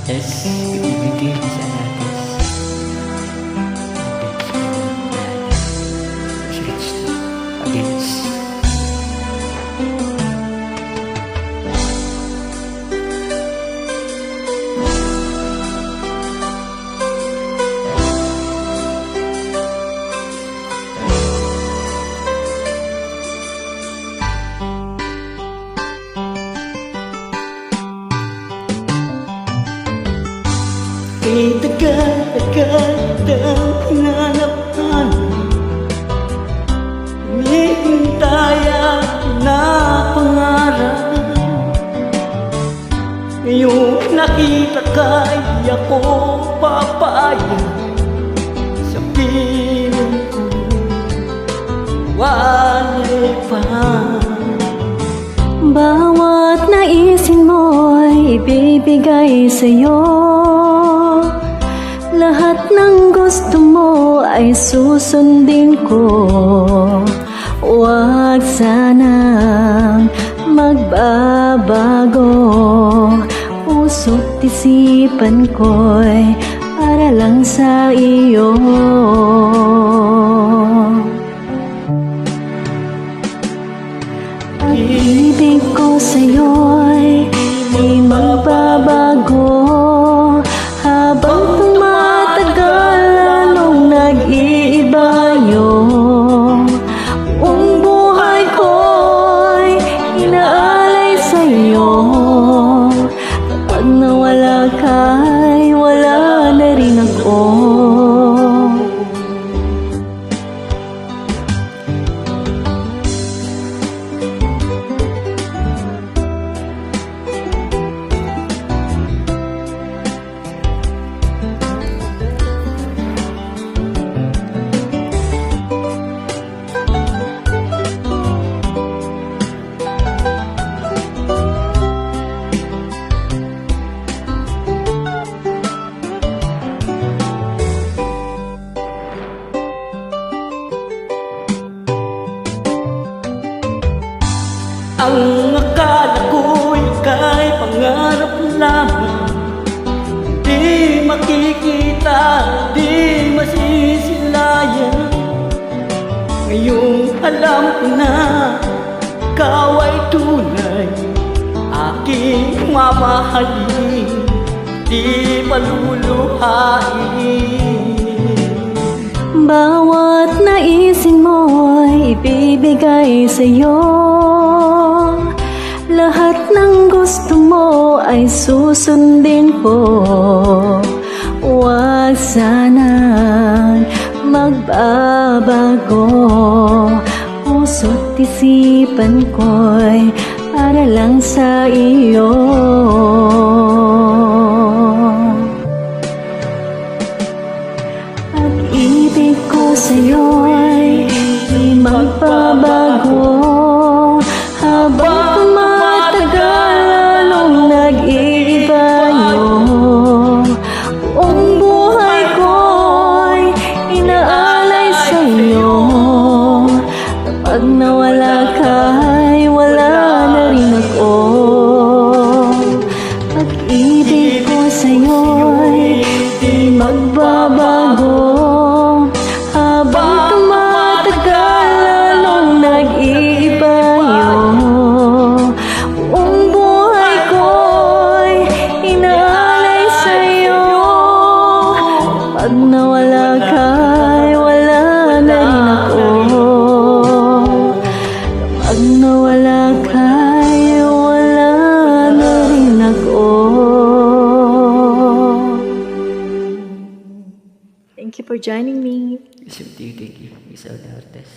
Es ibigay sa natin. Against kay tagal-tagal ng hinanapan, hinihintaya na pangarap. Ngayong nakita kay ako papayag sa piling ko, walay pa. Bawat naisin mo'y ibibigay sa'yo. Lahat ng gusto mo ay susundin ko. Huwag sanang magbabago. Puso't isipan ko'y para lang sa iyo. Pag-ibig ko sa'yo'y di magbabago. Habang tumatagal, lalong nag-iiba yung buong buhay ko'y inaalay sa'yo. Kapag nawala ka'y wala na rin ako. Ang akala ko'y kay pangarap lamang, di makikita, di masisilayan. Ngayong alam ko na ikaw ay tunay, aking mamahalin, di paluluhain. Bawat naisin mo'y ibibigay sa'yo. Lahat ng gusto mo ay susundin ko. Huwag sanang magbabago. Puso't isipan ko'y para lang sa iyo. Pag-ibig ko sa'yo'y di magbabago. Habang tumatagal, lalong nag-iiba yung buong buhay ko'y inaalay sa'yo. Kapag nawala ka'y wala na rin ako. Pag-ibig ko sa'yo'y di magbabago. Habang tumatagal, lalong nag-iiba yung buong buhay ko'y inaalay sa'yo. Pag nawala ka'y wala na rin ako. Pag nawala ka'y wala na rin ako. Thank you for joining me. Thank you, Isabel Artes.